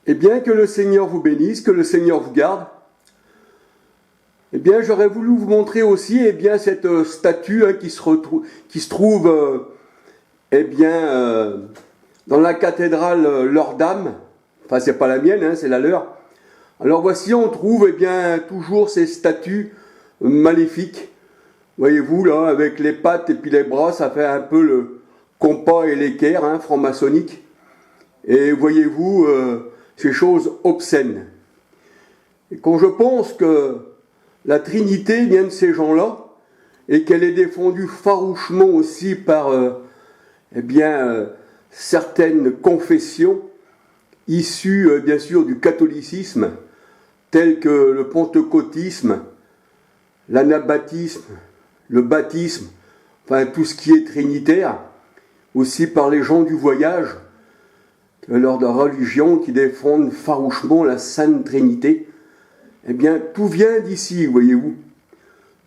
Eh bien, que le Seigneur vous bénisse, que le Seigneur vous garde. Eh bien, j'aurais voulu vous montrer aussi cette statue qui se trouve dans la cathédrale Leur-Dame. Enfin, c'est pas la mienne, c'est la leur. Alors voici, on trouve toujours ces statues maléfiques. Voyez-vous, là, avec les pattes et puis les bras, ça fait un peu le compas et l'équerre, franc-maçonnique. Et voyez-vous, ces choses obscènes. Et quand je pense que la Trinité vient de ces gens-là, et qu'elle est défendue farouchement aussi par certaines confessions issues bien sûr du catholicisme, telles que le pentecôtisme, l'anabaptisme, le baptisme, enfin tout ce qui est trinitaire, aussi par les gens du voyage, leurs de religion qui défendent farouchement la Sainte Trinité. Eh bien, tout vient d'ici, voyez-vous.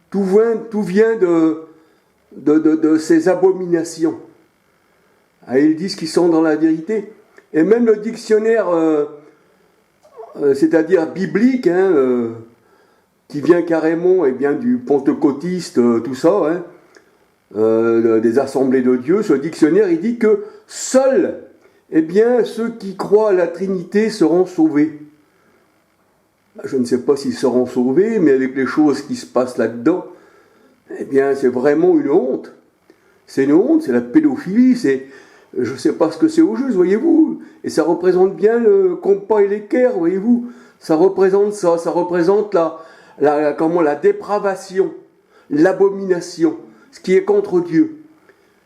Tout vient de ces abominations. Ah, ils disent qu'ils sont dans la vérité. Et même le dictionnaire, c'est-à-dire biblique, qui vient carrément du pentecôtiste, tout ça, des assemblées de Dieu, ce dictionnaire, il dit que seuls, ceux qui croient à la Trinité seront sauvés. Je ne sais pas s'ils seront sauvés, mais avec les choses qui se passent là-dedans, c'est vraiment une honte. C'est une honte, c'est la pédophilie, je ne sais pas ce que c'est au juste, voyez-vous. Et ça représente bien le compas et l'équerre, voyez-vous. Ça représente la dépravation, l'abomination, ce qui est contre Dieu.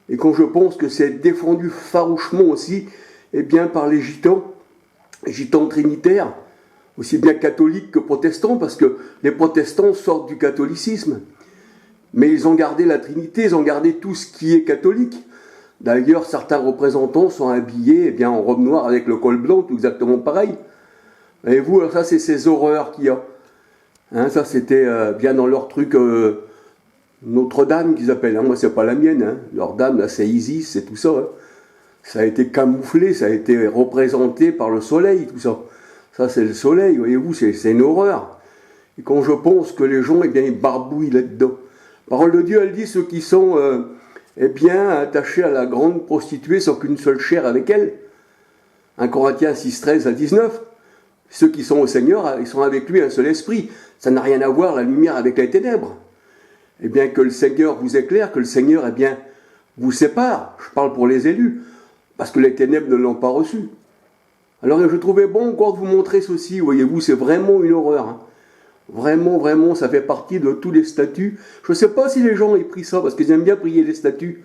Et quand je pense que c'est défendu farouchement aussi, par les gitans trinitaires, aussi bien catholiques que protestants, parce que les protestants sortent du catholicisme. Mais ils ont gardé la Trinité, ils ont gardé tout ce qui est catholique. D'ailleurs, certains représentants sont habillés en robe noire avec le col blanc, tout exactement pareil. Et vous, alors ça, c'est ces horreurs qu'il y a. Ça, c'était bien dans leur truc Notre-Dame qu'ils appellent. Moi, c'est pas la mienne. Leur dame, là, c'est Isis, c'est tout ça. Ça a été camouflé, ça a été représenté par le soleil, tout ça. Ça, c'est le soleil, voyez-vous, c'est une horreur. Et quand je pense que les gens, ils barbouillent là-dedans. La parole de Dieu, elle dit, ceux qui sont, attachés à la grande prostituée sans qu'une seule chair avec elle. 1 Corinthiens 6, 13 à 19. Ceux qui sont au Seigneur, ils sont avec lui un seul esprit. Ça n'a rien à voir, la lumière, avec les ténèbres. Que le Seigneur vous éclaire, que le Seigneur, vous sépare. Je parle pour les élus, parce que les ténèbres ne l'ont pas reçu. Alors je trouvais bon encore de vous montrer ceci, voyez-vous, c'est vraiment une horreur. Vraiment, vraiment, ça fait partie de tous les statues. Je ne sais pas si les gens aient pris ça, parce qu'ils aiment bien prier les statues.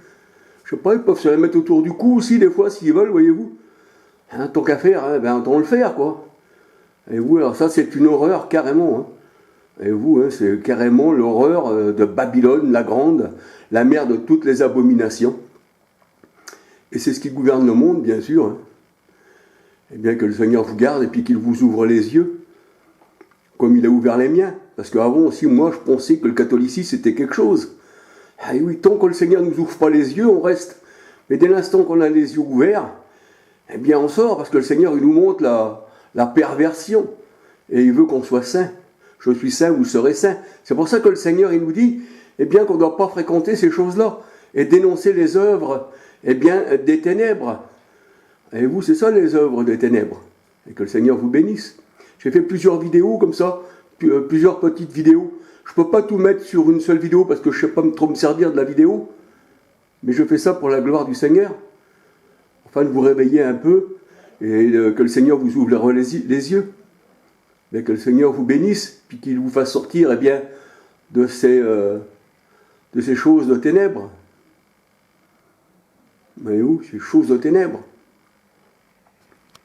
Je ne sais pas, ils peuvent se les mettre autour du cou aussi, des fois, s'ils veulent, voyez-vous. Tant qu'à faire, autant le faire, quoi. Et vous, alors ça, c'est une horreur, carrément. Et vous, c'est carrément l'horreur de Babylone, la grande, la mère de toutes les abominations. Et c'est ce qui gouverne le monde, bien sûr. Que le Seigneur vous garde et puis qu'il vous ouvre les yeux, comme il a ouvert les miens. Parce qu'avant aussi, moi, je pensais que le catholicisme, c'était quelque chose. Ah oui, tant que le Seigneur ne nous ouvre pas les yeux, on reste. Mais dès l'instant qu'on a les yeux ouverts, on sort, parce que le Seigneur, il nous montre la perversion. Et il veut qu'on soit saint. Je suis saint, vous serez saint. C'est pour ça que le Seigneur, il nous dit, qu'on ne doit pas fréquenter ces choses-là, et dénoncer les œuvres, des ténèbres. Et vous, c'est ça les œuvres des ténèbres. Et que le Seigneur vous bénisse. J'ai fait plusieurs vidéos comme ça, plusieurs petites vidéos. Je ne peux pas tout mettre sur une seule vidéo parce que je ne sais pas trop me servir de la vidéo. Mais je fais ça pour la gloire du Seigneur. Afin de vous réveiller un peu et que le Seigneur vous ouvre les yeux. Mais que le Seigneur vous bénisse, puis qu'il vous fasse sortir de ces choses de ténèbres. Voyez-vous, ces choses de ténèbres.